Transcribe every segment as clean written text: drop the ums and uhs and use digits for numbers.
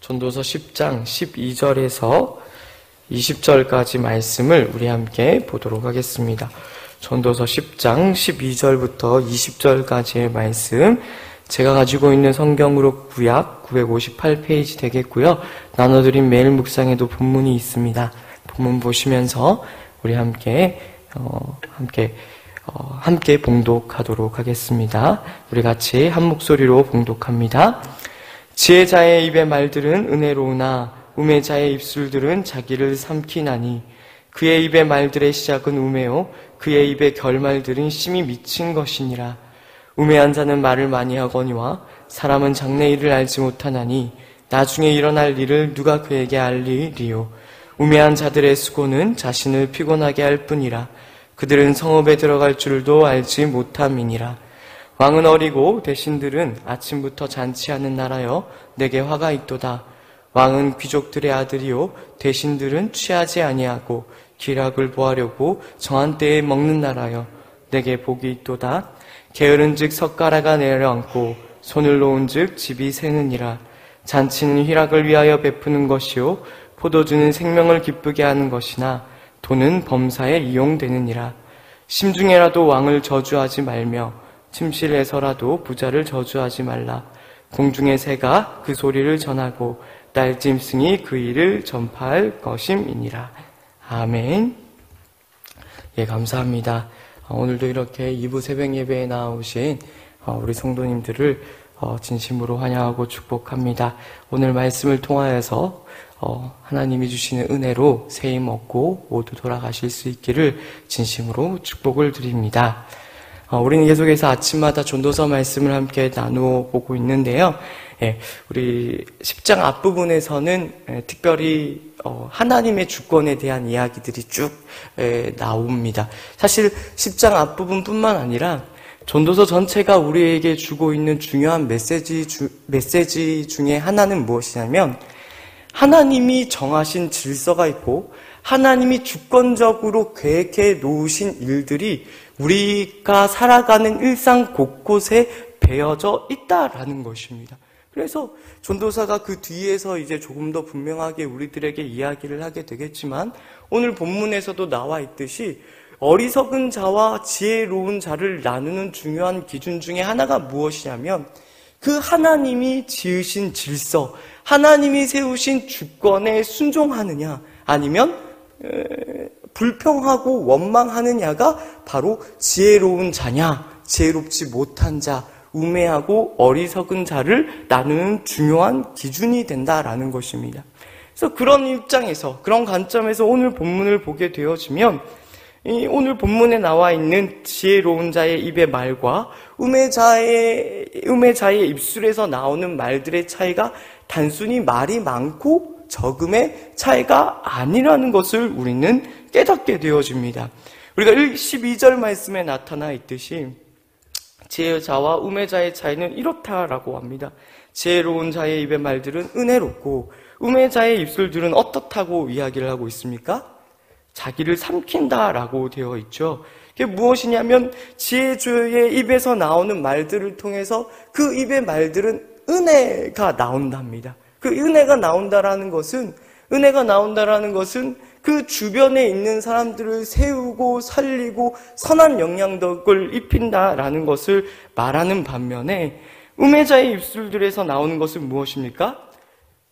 전도서 10장 12절에서 20절까지 말씀을 우리 함께 보도록 하겠습니다. 전도서 10장 12절부터 20절까지의 말씀, 제가 가지고 있는 성경으로 구약 958페이지 되겠고요. 나눠드린 매일 묵상에도 본문이 있습니다. 본문 보시면서 우리 함께 봉독하도록 하겠습니다. 우리 같이 한 목소리로 봉독합니다. 지혜자의 입의 말들은 은혜로우나 우매자의 입술들은 자기를 삼키나니 그의 입의 말들의 시작은 우매요 그의 입의 결말들은 심히 미친 것이니라. 우매한 자는 말을 많이 하거니와 사람은 장래일을 알지 못하나니 나중에 일어날 일을 누가 그에게 알리리요. 우매한 자들의 수고는 자신을 피곤하게 할 뿐이라. 그들은 성읍에 들어갈 줄도 알지 못함이니라. 왕은 어리고 대신들은 아침부터 잔치하는 나라여 내게 화가 있도다. 왕은 귀족들의 아들이요 대신들은 취하지 아니하고 기락을 보하려고 정한 때에 먹는 나라여 내게 복이 있도다. 게으른즉 젓가락아 내려앉고 손을 놓은즉 집이 새느니라. 잔치는 희락을 위하여 베푸는 것이요 포도주는 생명을 기쁘게 하는 것이나 돈은 범사에 이용되느니라. 심중에라도 왕을 저주하지 말며 침실에서라도 부자를 저주하지 말라. 공중의 새가 그 소리를 전하고 날짐승이 그 일을 전파할 것임이니라. 아멘. 예, 감사합니다. 오늘도 이렇게 2부 새벽 예배에 나오신 우리 성도님들을 진심으로 환영하고 축복합니다. 오늘 말씀을 통하여서 하나님이 주시는 은혜로 세임 얻고 모두 돌아가실 수 있기를 진심으로 축복을 드립니다. 우리는 계속해서 아침마다 전도서 말씀을 함께 나누어 보고 있는데요. 우리 10장 앞부분에서는 특별히 하나님의 주권에 대한 이야기들이 쭉 나옵니다. 사실 10장 앞부분뿐만 아니라 전도서 전체가 우리에게 주고 있는 중요한 메시지 중에 하나는 무엇이냐면 하나님이 정하신 질서가 있고 하나님이 주권적으로 계획해 놓으신 일들이 우리가 살아가는 일상 곳곳에 배어져 있다라는 것입니다. 그래서 전도사가 그 뒤에서 이제 조금 더 분명하게 우리들에게 이야기를 하게 되겠지만 오늘 본문에서도 나와 있듯이 어리석은 자와 지혜로운 자를 나누는 중요한 기준 중에 하나가 무엇이냐면 그 하나님이 지으신 질서, 하나님이 세우신 주권에 순종하느냐 아니면 불평하고 원망하느냐가 바로 지혜로운 자냐, 지혜롭지 못한 자, 우매하고 어리석은 자를 나누는 중요한 기준이 된다라는 것입니다. 그래서 그런 입장에서, 그런 관점에서 오늘 본문을 보게 되어지면 오늘 본문에 나와 있는 지혜로운 자의 입의 말과 우매자의 입술에서 나오는 말들의 차이가 단순히 말이 많고 적음의 차이가 아니라는 것을 우리는 깨닫게 되어집니다. 우리가 12절 말씀에 나타나 있듯이 지혜자와 우매자의 차이는 이렇다라고 합니다. 지혜로운 자의 입의 말들은 은혜롭고 우매자의 입술들은 어떻다고 이야기를 하고 있습니까? 자기를 삼킨다라고 되어 있죠. 그게 무엇이냐면 지혜주의 입에서 나오는 말들을 통해서 그 입의 말들은 은혜가 나온답니다. 그 은혜가 나온다라는 것은 그 주변에 있는 사람들을 세우고 살리고 선한 영향력을 입힌다라는 것을 말하는 반면에 우매자의 입술들에서 나오는 것은 무엇입니까?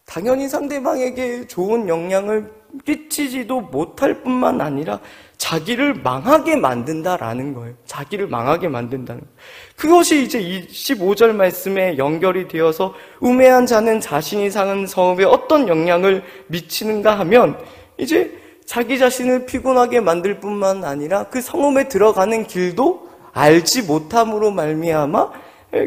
당연히 상대방에게 좋은 영향을 끼치지도 못할 뿐만 아니라 자기를 망하게 만든다라는 거예요. 자기를 망하게 만든다는 거예요. 그것이 이제 15절 말씀에 연결이 되어서 우매한 자는 자신이 사는 성읍에 어떤 영향을 미치는가 하면 이제 자기 자신을 피곤하게 만들 뿐만 아니라 그 성읍에 들어가는 길도 알지 못함으로 말미암아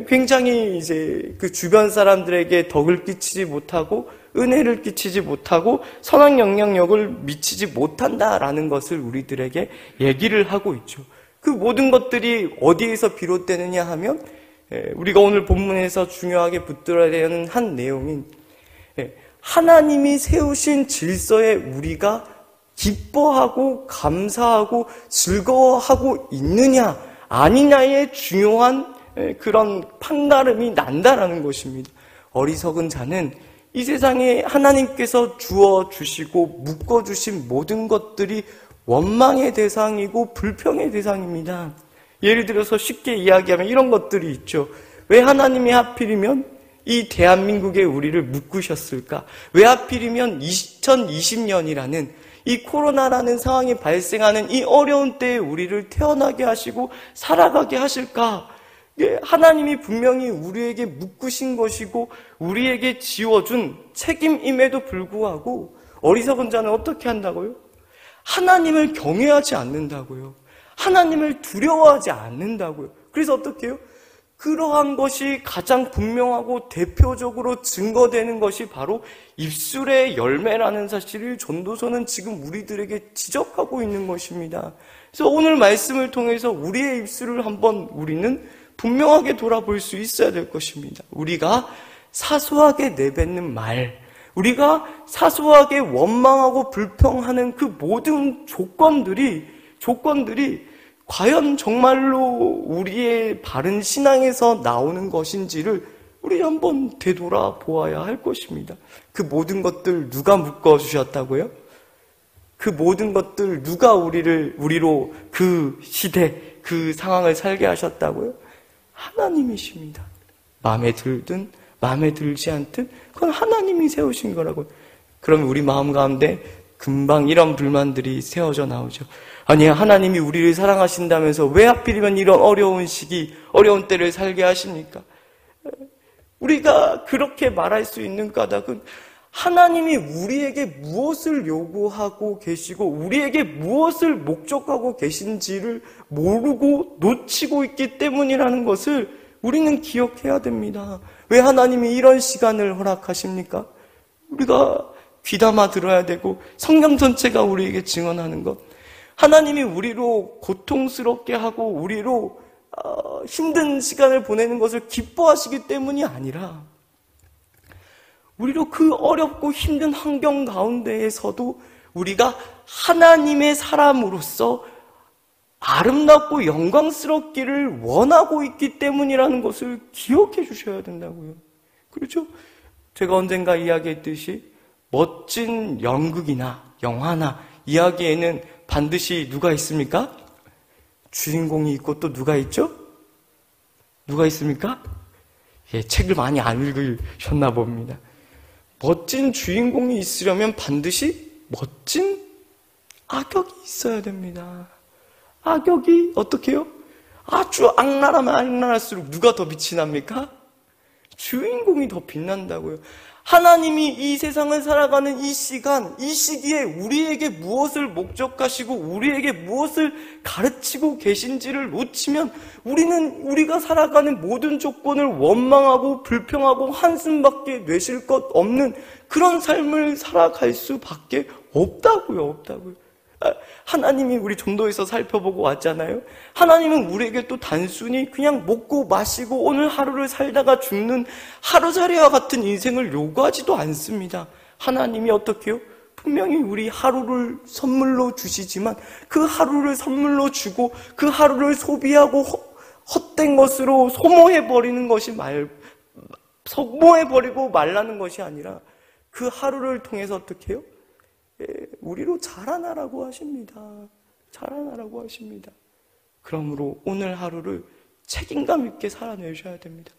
굉장히 이제 그 주변 사람들에게 덕을 끼치지 못하고 은혜를 끼치지 못하고 선한 영향력을 미치지 못한다라는 것을 우리들에게 얘기를 하고 있죠. 그 모든 것들이 어디에서 비롯되느냐 하면 우리가 오늘 본문에서 중요하게 붙들어야 되는 한 내용인 하나님이 세우신 질서에 우리가 기뻐하고 감사하고 즐거워하고 있느냐 아니냐의 중요한 그런 판가름이 난다라는 것입니다. 어리석은 자는 이 세상에 하나님께서 주어주시고 묶어주신 모든 것들이 원망의 대상이고 불평의 대상입니다. 예를 들어서 쉽게 이야기하면 이런 것들이 있죠. 왜 하나님이 하필이면 이 대한민국에 우리를 묶으셨을까? 왜 하필이면 2020년이라는 이 코로나라는 상황이 발생하는 이 어려운 때에 우리를 태어나게 하시고 살아가게 하실까? 하나님이 분명히 우리에게 묶으신 것이고 우리에게 지워준 책임임에도 불구하고 어리석은 자는 어떻게 한다고요? 하나님을 경외하지 않는다고요. 하나님을 두려워하지 않는다고요. 그래서 어떻게 해요? 그러한 것이 가장 분명하고 대표적으로 증거되는 것이 바로 입술의 열매라는 사실을 전도서는 지금 우리들에게 지적하고 있는 것입니다. 그래서 오늘 말씀을 통해서 우리의 입술을 한번 우리는 분명하게 돌아볼 수 있어야 될 것입니다. 우리가 사소하게 내뱉는 말, 우리가 사소하게 원망하고 불평하는 그 모든 조건들이 과연 정말로 우리의 바른 신앙에서 나오는 것인지를 우리 한번 되돌아보아야 할 것입니다. 그 모든 것들 누가 묶어주셨다고요? 그 모든 것들 누가 우리로 그 시대, 그 상황을 살게 하셨다고요? 하나님이십니다. 마음에 들든 마음에 들지 않든 그건 하나님이 세우신 거라고. 그럼 우리 마음 가운데 금방 이런 불만들이 세워져 나오죠. 아니, 하나님이 우리를 사랑하신다면서 왜 하필이면 이런 어려운 시기, 어려운 때를 살게 하십니까? 우리가 그렇게 말할 수 있는 까닭은 하나님이 우리에게 무엇을 요구하고 계시고 우리에게 무엇을 목적하고 계신지를 모르고 놓치고 있기 때문이라는 것을 우리는 기억해야 됩니다. 왜 하나님이 이런 시간을 허락하십니까? 우리가 귀담아 들어야 되고 성경 전체가 우리에게 증언하는 것. 하나님이 우리로 고통스럽게 하고 우리로 힘든 시간을 보내는 것을 기뻐하시기 때문이 아니라 우리로 그 어렵고 힘든 환경 가운데에서도 우리가 하나님의 사람으로서 아름답고 영광스럽기를 원하고 있기 때문이라는 것을 기억해 주셔야 된다고요. 그렇죠? 제가 언젠가 이야기했듯이 멋진 연극이나 영화나 이야기에는 반드시 누가 있습니까? 주인공이 있고 또 누가 있죠? 누가 있습니까? 예, 책을 많이 안 읽으셨나 봅니다. 멋진 주인공이 있으려면 반드시 멋진 악역이 있어야 됩니다. 악역이 어떻게 해요? 아주 악랄하면 악랄할수록 누가 더 빛이 납니까? 주인공이 더 빛난다고요. 하나님이 이 세상을 살아가는 이 시간, 이 시기에 우리에게 무엇을 목적하시고 우리에게 무엇을 가르치고 계신지를 놓치면 우리가 살아가는 모든 조건을 원망하고 불평하고 한숨밖에 내쉴 것 없는 그런 삶을 살아갈 수밖에 없다고요. 하나님이 우리 전도에서 살펴보고 왔잖아요. 하나님은 우리에게 또 단순히 그냥 먹고 마시고 오늘 하루를 살다가 죽는 하루살이와 같은 인생을 요구하지도 않습니다. 하나님이 어떻게 해요? 분명히 우리 하루를 선물로 주시지만 그 하루를 선물로 주고 그 하루를 소비하고 헛된 것으로 소모해버리고 말라는 것이 아니라 그 하루를 통해서 어떻게 해요? 우리로 자라나라고 하십니다. 자라나라고 하십니다. 그러므로 오늘 하루를 책임감 있게 살아내셔야 됩니다.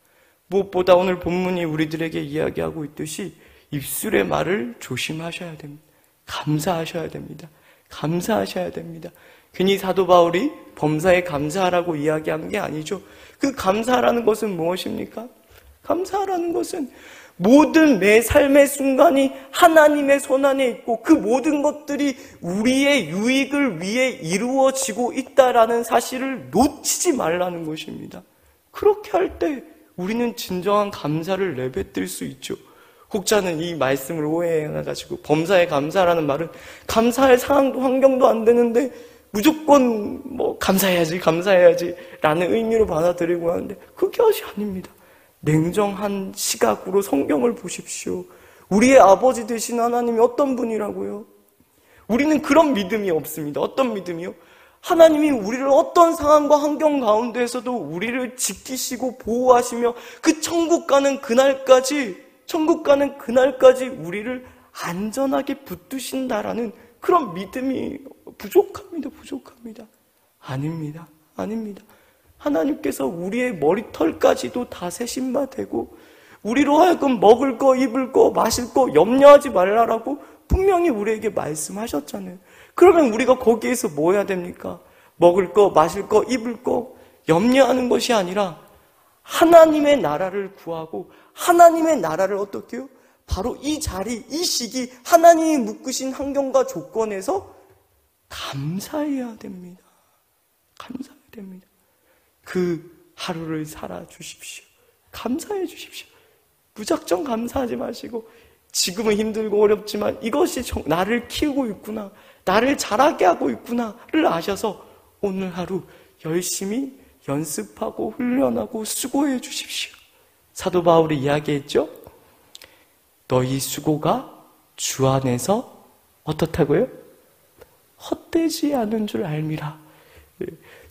무엇보다 오늘 본문이 우리들에게 이야기하고 있듯이 입술의 말을 조심하셔야 됩니다. 감사하셔야 됩니다. 감사하셔야 됩니다. 괜히 사도 바울이 범사에 감사하라고 이야기한 게 아니죠. 그 감사라는 것은 무엇입니까? 감사라는 것은 모든 내 삶의 순간이 하나님의 손안에 있고 그 모든 것들이 우리의 유익을 위해 이루어지고 있다라는 사실을 놓치지 말라는 것입니다. 그렇게 할 때 우리는 진정한 감사를 내뱉을 수 있죠. 혹자는 이 말씀을 오해해가지고 범사에 감사라는 말은 감사할 상황도 환경도 안 되는데 무조건 감사해야지 라는 의미로 받아들이고 하는데 그게 아닙니다. 냉정한 시각으로 성경을 보십시오. 우리의 아버지 되신 하나님이 어떤 분이라고요? 우리는 그런 믿음이 없습니다. 어떤 믿음이요? 하나님이 우리를 어떤 상황과 환경 가운데에서도 우리를 지키시고 보호하시며 그 천국 가는 그날까지 천국 가는 그날까지 우리를 안전하게 붙드신다라는 그런 믿음이 부족합니다. 아닙니다. 하나님께서 우리의 머리털까지도 다 세심마 되고 우리로 하여금 먹을 거, 입을 거, 마실 거 염려하지 말라라고 분명히 우리에게 말씀하셨잖아요. 그러면 우리가 거기에서 뭐 해야 됩니까? 먹을 거, 마실 거, 입을 거 염려하는 것이 아니라 하나님의 나라를 구하고 하나님의 나라를 어떻게 해요? 바로 이 자리, 이 시기 하나님이 묶으신 환경과 조건에서 감사해야 됩니다. 그 하루를 살아주십시오. 감사해 주십시오. 무작정 감사하지 마시고 지금은 힘들고 어렵지만 이것이 나를 키우고 있구나, 나를 자라게 하고 있구나를 아셔서 오늘 하루 열심히 연습하고 훈련하고 수고해 주십시오. 사도 바울이 이야기했죠? 너희 수고가 주 안에서 어떻다고요? 헛되지 않은 줄 알미라.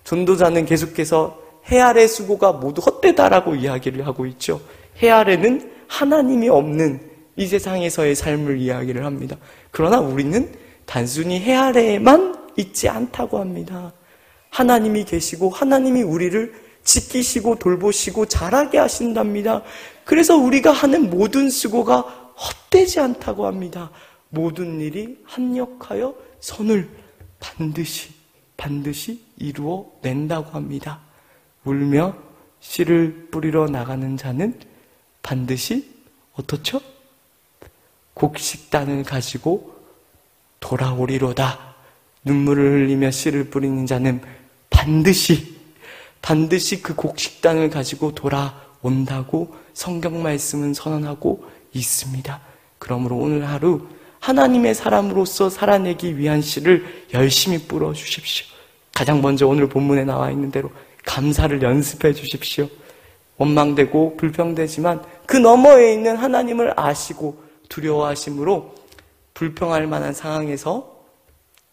전도자는 계속해서 해 아래 수고가 모두 헛되다라고 이야기를 하고 있죠. 해 아래는 하나님이 없는 이 세상에서의 삶을 이야기를 합니다. 그러나 우리는 단순히 해 아래에만 있지 않다고 합니다. 하나님이 계시고 하나님이 우리를 지키시고 돌보시고 자라게 하신답니다. 그래서 우리가 하는 모든 수고가 헛되지 않다고 합니다. 모든 일이 합력하여 선을 반드시 이루어낸다고 합니다. 울며 씨를 뿌리러 나가는 자는 반드시 어떻죠? 곡식단을 가지고 돌아오리로다. 눈물을 흘리며 씨를 뿌리는 자는 반드시 그 곡식단을 가지고 돌아온다고 성경 말씀은 선언하고 있습니다. 그러므로 오늘 하루 하나님의 사람으로서 살아내기 위한 씨를 열심히 뿌려 주십시오. 가장 먼저 오늘 본문에 나와 있는 대로 감사를 연습해 주십시오. 원망되고 불평되지만 그 너머에 있는 하나님을 아시고 두려워하심으로 불평할 만한 상황에서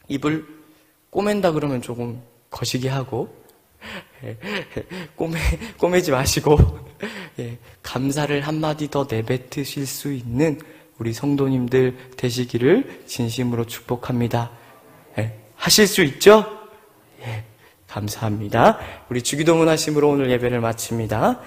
입을 꼬맨다 그러면 조금 거시기 하고 꼬매지 마시고 감사를 한마디 더 내뱉으실 수 있는 우리 성도님들 되시기를 진심으로 축복합니다. 하실 수 있죠? 감사합니다. 우리 주기도문 하심으로 오늘 예배를 마칩니다.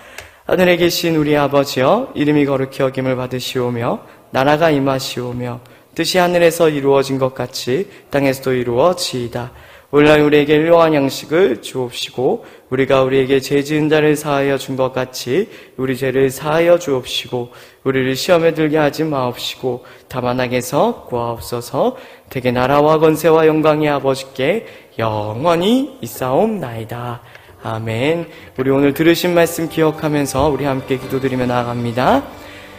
하늘에 계신 우리 아버지여, 이름이 거룩히 여김을 받으시오며 나라가 임하시오며 뜻이 하늘에서 이루어진 것 같이 땅에서도 이루어지이다. 오늘날 우리에게 일용할 양식을 주옵시고 우리가 우리에게 죄 지은 자를 사하여 준 것 같이 우리 죄를 사하여 주옵시고 우리를 시험에 들게 하지 마옵시고 다만 악에서 구하옵소서. 대개 나라와 권세와 영광이 아버지께 영원히 있사옵나이다. 아멘. 우리 오늘 들으신 말씀 기억하면서 우리 함께 기도드리며 나아갑니다.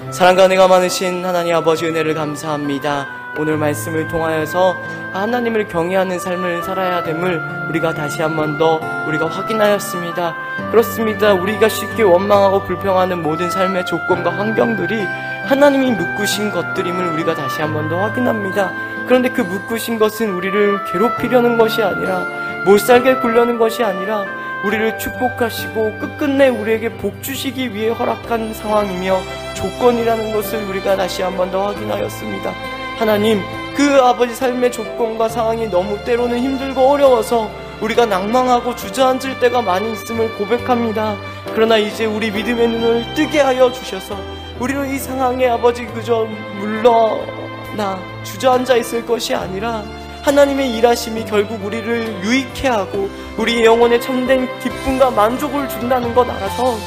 사랑과 은혜가 많으신 하나님 아버지 은혜를 감사합니다. 오늘 말씀을 통하여서 하나님을 경외하는 삶을 살아야 됨을 우리가 다시 한 번 더 우리가 확인하였습니다. 그렇습니다. 우리가 쉽게 원망하고 불평하는 모든 삶의 조건과 환경들이 하나님이 묶으신 것들임을 우리가 다시 한 번 더 확인합니다. 그런데 그 묶으신 것은 우리를 괴롭히려는 것이 아니라 못살게 굴려는 것이 아니라 우리를 축복하시고 끝끝내 우리에게 복 주시기 위해 허락한 상황이며 조건이라는 것을 우리가 다시 한 번 더 확인하였습니다. 하나님, 그 아버지 삶의 조건과 상황이 너무 때로는 힘들고 어려워서 우리가 낭망하고 주저앉을 때가 많이 있음을 고백합니다. 그러나 이제 우리 믿음의 눈을 뜨게 하여 주셔서 우리는 이 상황에 아버지 그저 물러나 주저앉아 있을 것이 아니라 하나님의 일하심이 결국 우리를 유익해 하고 우리의 영혼에 참된 기쁨과 만족을 준다는 것 알아서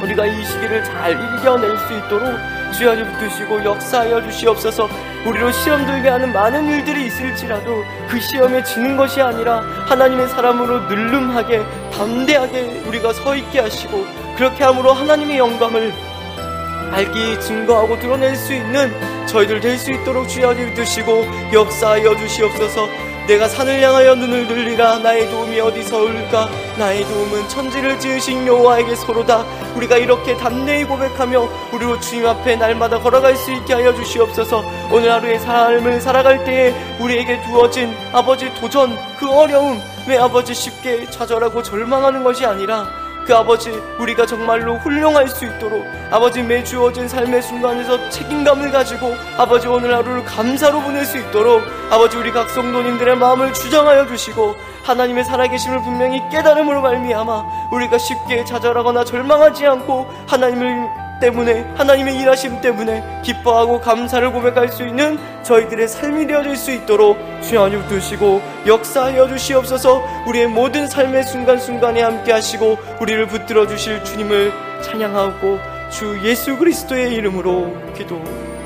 우리가 이 시기를 잘 이겨낼 수 있도록 주여 붙드시고 역사하여 주시옵소서. 우리로 시험 들게 하는 많은 일들이 있을지라도 그 시험에 지는 것이 아니라 하나님의 사람으로 늘름하게 담대하게 우리가 서 있게 하시고 그렇게 함으로 하나님의 영광을 알기 증거하고 드러낼 수 있는 저희들 될 수 있도록 주여 붙드시고 역사하여 주시옵소서. 내가 산을 향하여 눈을 들리라. 나의 도움이 어디서 올까? 나의 도움은 천지를 지으신 여호와에게 서로다. 우리가 이렇게 담대히 고백하며 우리로 주님 앞에 날마다 걸어갈 수 있게 하여 주시옵소서. 오늘 하루의 삶을 살아갈 때에 우리에게 주어진 아버지 도전, 그 어려움, 왜 아버지 쉽게 좌절하고 절망하는 것이 아니라 그 아버지, 우리가 정말로 훌륭할 수 있도록 아버지, 매주 얻은 삶의 순간에서 책임감을 가지고 아버지, 오늘 하루를 감사로 보낼 수 있도록 아버지, 우리 각 성도님들의 마음을 주장하여 주시고 하나님의 살아계심을 분명히 깨달음으로 말미암아 우리가 쉽게 좌절하거나 절망하지 않고 하나님의 일하심 때문에 기뻐하고 감사를 고백할 수 있는 저희들의 삶이 되어질 수 있도록 주여 주시고 역사하여 주시옵소서. 우리의 모든 삶의 순간순간에 함께 하시고 우리를 붙들어 주실 주님을 찬양하고 주 예수 그리스도의 이름으로 기도합니다.